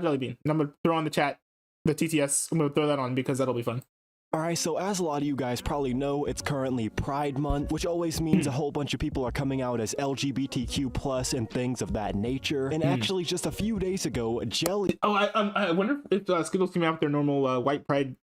JellyBean. And I'm gonna throw on the chat the TTS. I'm gonna throw that on because that'll be fun. Alright, so as a lot of you guys probably know, it's currently Pride Month, which always means a whole bunch of people are coming out as LGBTQ+ and things of that nature. And actually, just a few days ago, Jelly... Oh, I wonder if Skittles came out with their normal white Pride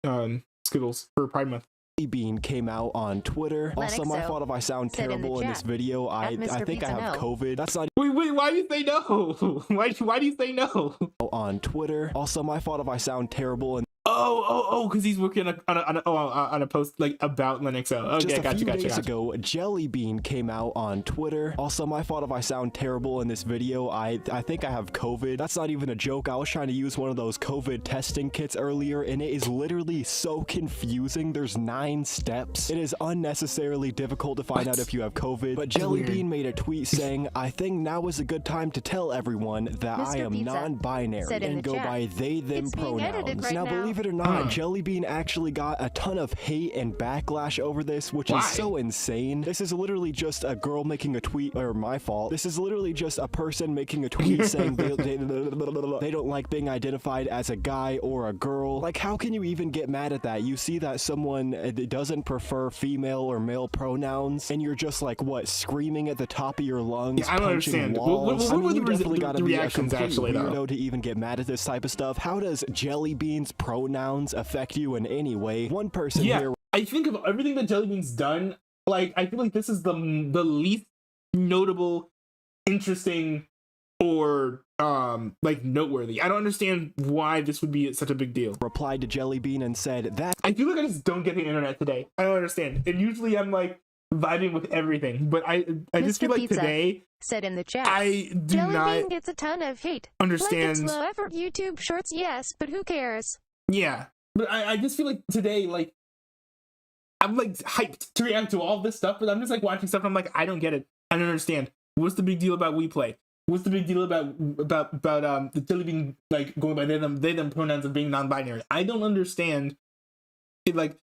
Skittles for Pride Month. JellyBean came out on Twitter. Also, my fault if I sound terrible in this video. I think I have COVID. That's not... Wait, why do you say no? Why do you say no? On Twitter. Also, my fault if I sound terrible and... because he's working on a post like about Linux. Okay, just a few days ago, JellyBean came out on Twitter. Also, my fault if I sound terrible in this video. I think I have COVID. That's not even a joke. I was trying to use one of those COVID testing kits earlier, and it is literally so confusing. There's 9 steps. It is unnecessarily difficult to find out if you have COVID. But JellyBean made a tweet saying, "I think now is a good time to tell everyone that I am non-binary and go by they, them pronouns." Now, believe it or not, JellyBean actually got a ton of hate and backlash over this, which is so insane. This is literally just a girl making a tweet, or my fault. This is literally just a person making a tweet saying they don't like being identified as a guy or a girl. Like, how can you even get mad at that? You see that someone doesn't prefer female or male pronouns, and you're just like, what, screaming at the top of your lungs, I don't understand. Walls? What were you definitely gotta be a complete actually, weirdo to even get mad at this type of stuff. How does JellyBean's pronouns affect you in any way? One person here... I think of everything that JellyBean's done, like, I feel like this is the least notable, interesting, or like noteworthy. I don't understand why this would be such a big deal. Replied to JellyBean and said that... I feel like I just don't get the internet today. I don't understand. And usually I'm like vibing with everything, but I just feel like today... said in the chat, I do not gets a ton of hate. Understand. Like, it's low effort YouTube shorts, yes, but who cares? Yeah, but I just feel like today, like, I'm like hyped to react to all this stuff, but I'm just like watching stuff and I'm like, I don't get it. I don't understand. What's the big deal about WePlay? What's the big deal about the JellyBean like going by they them pronouns and being non-binary? I don't understand it. Like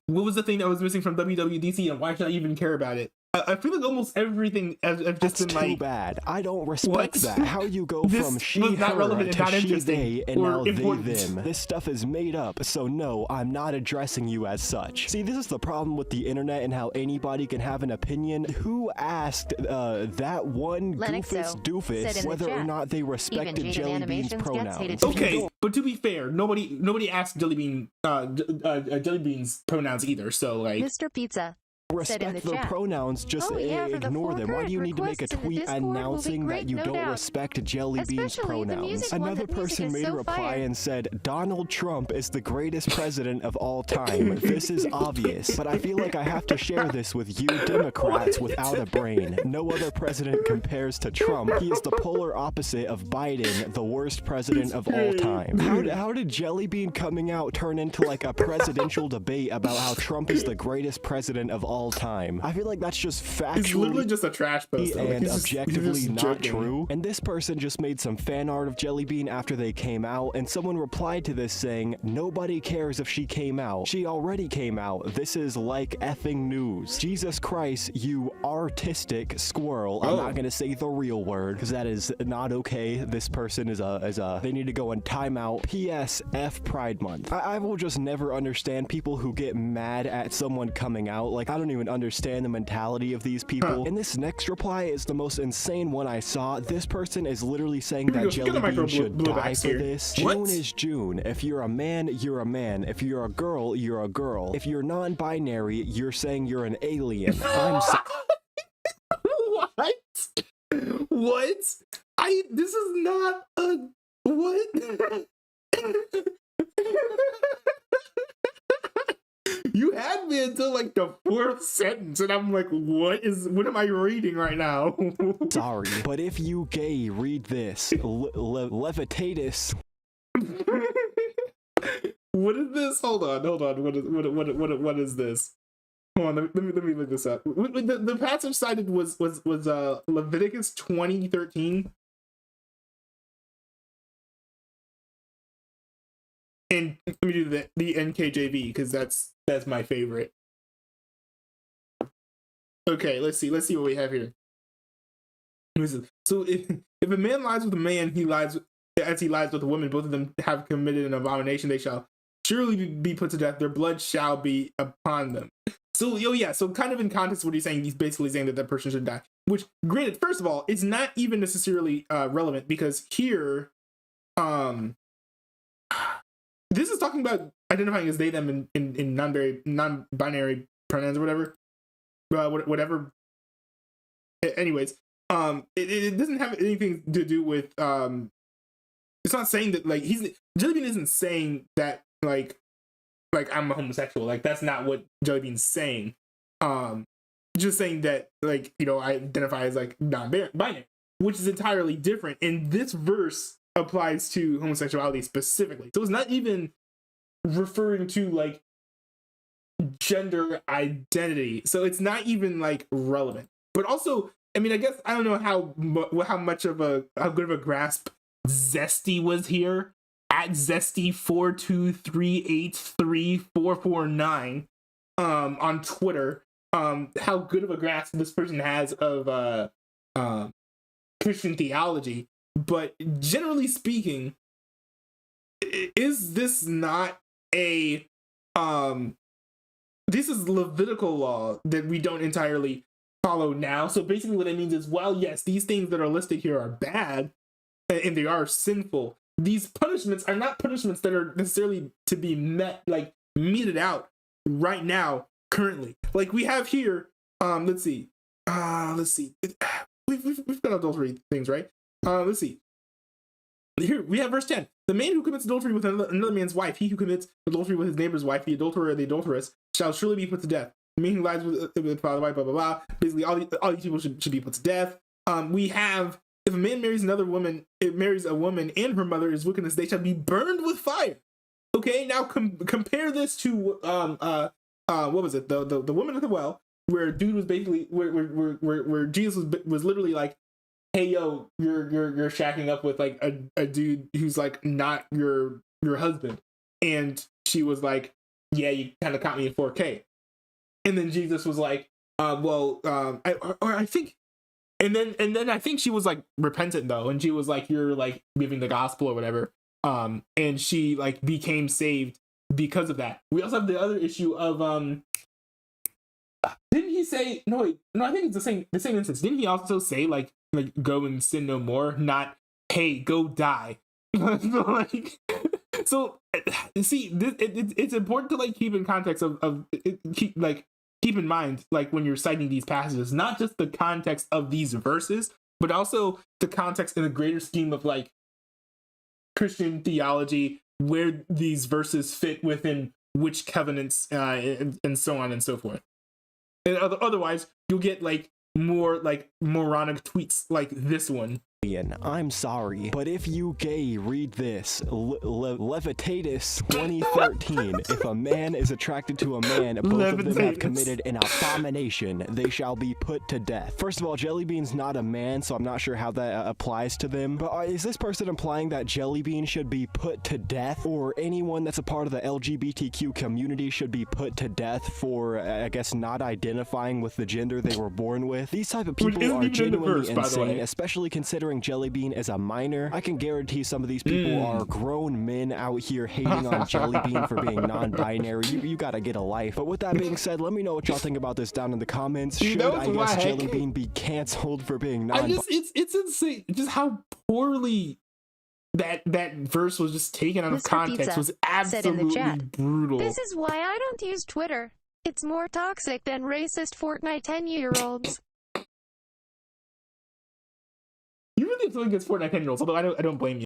what was the thing that was missing from WWDC, and why should I even care about it? I feel like almost everything I've just been like, too bad. I don't respect that. How you go this from she, was not her relevant and to not she, interesting they, and or now important. they, them. This stuff is made up, so no, I'm not addressing you as such. See, this is the problem with the internet and how anybody can have an opinion. Who asked that one doofus whether or not they respected JellyBean's pronouns? Okay, but to be fair, nobody asked JellyBean's pronouns either, so like... Mr. Pizza. Respect their pronouns, just ignore them. Why do you need to make a tweet announcing that you don't respect JellyBean's pronouns? Another person made a reply and said, "Donald Trump is the greatest president of all time. This is obvious, but I feel like I have to share this with you Democrats without a brain. No other president compares to Trump. He is the polar opposite of Biden, the worst president of all time." How did JellyBean coming out turn into like a presidential debate about how Trump is the greatest president of all time? I feel like that's just factually... It's literally just a trash post, and objectively not true. And this person just made some fan art of JellyBean after they came out, and someone replied to this saying, "Nobody cares if she came out. She already came out. This is like effing news. Jesus Christ, you artistic squirrel." I'm not gonna say the real word, because that is not okay. This person is they need to go in timeout. P.S. F Pride Month. I will just never understand people who get mad at someone coming out. Like, I don't even understand the mentality of these people. And this next reply is the most insane one I saw. This person is literally saying that JellyBean should die for this. June is June. If you're a man, you're a man. If you're a girl, you're a girl. If you're non-binary, you're saying you're an alien. I'm What? What? This is not a... What? You had me until like the 4th sentence, and I'm like, what am I reading right now? Sorry, but if you gay, read this. Levitatus. What is this? Hold on. What is this? Hold on, let me look this up. The passage cited was Leviticus 20:13. And let me do the NKJV, because that's my favorite. Okay, let's see what we have here. So if a man lies with a man, he lies as he lies with a woman, both of them have committed an abomination. They shall surely be put to death. Their blood shall be upon them. So, so kind of in context, what he's saying, he's basically saying that person should die. Which, granted, first of all, it's not even necessarily relevant, because here, this is talking about identifying as they, them in non-binary pronouns or whatever. Whatever. Anyways, it doesn't have anything to do with, it's not saying that, like, JellyBean isn't saying that, like I'm a homosexual. Like, that's not what JellyBean's saying. Just saying that, like, I identify as, like, non-binary, which is entirely different. And this verse applies to homosexuality specifically. So it's not even referring to, like, gender identity. So it's not even, like, relevant. But also, I mean, I guess I don't know how good of a grasp Zesty was here at Zesty423834449 on Twitter. How good of a grasp this person has of Christian theology. But generally speaking, is this not a this is Levitical law that we don't entirely follow now? So basically what it means is, well, yes, these things that are listed here are bad and they are sinful. These punishments are not punishments that are necessarily to be meted out right now, currently. Like we have here, let's see. We've got adultery things, right? Let's see. Here we have verse 10. The man who commits adultery with another man's wife, he who commits adultery with his neighbor's wife, the adulterer or the adulteress, shall surely be put to death. The man who lies with father, wife, blah, blah, blah. Basically, all these people should be put to death. We have, if a man marries another woman, it marries a woman and her mother is wickedness, they shall be burned with fire. Okay, now compare this to what was it? The woman at the well, where dude was basically where Jesus was literally like, hey yo, you're shacking up with like a dude who's like not your husband, and she was like, yeah, you kind of caught me in 4K, and then Jesus was like, I think, and then I think she was like repentant though, and she was like, you're like giving the gospel or whatever, and she like became saved because of that. We also have the other issue of didn't he say no, I think it's the same instance. Didn't he also say like go and sin no more, not hey go die? So see, it's important to like keep in context keep in mind, like when you're citing these passages, not just the context of these verses, but also the context in the greater scheme of like Christian theology, where these verses fit within which covenants and so on and so forth. And otherwise, you'll get like more like moronic tweets like this one. I'm sorry, but if you gay read this, Levitatus 2013, if a man is attracted to a man, both of them have committed an abomination, they shall be put to death. First of all, JellyBean's not a man, so I'm not sure how that applies to them, but is this person implying that JellyBean should be put to death, or anyone that's a part of the LGBTQ community should be put to death for, I guess, not identifying with the gender they were born with? These type of people are genuinely insane, especially considering JellyBean is a minor. I can guarantee some of these people are grown men out here hating on JellyBean for being non-binary. You gotta get a life. But with that being said, let me know what y'all think about this down in the comments. Should I guess JellyBean be canceled for being non-binary? It's insane just how poorly that verse was just taken out of context. Pizza was absolutely brutal. This is why I don't use Twitter. It's more toxic than racist Fortnite 10-year-olds. You really have something against Fortnite 10-year-olds, although I don't blame you.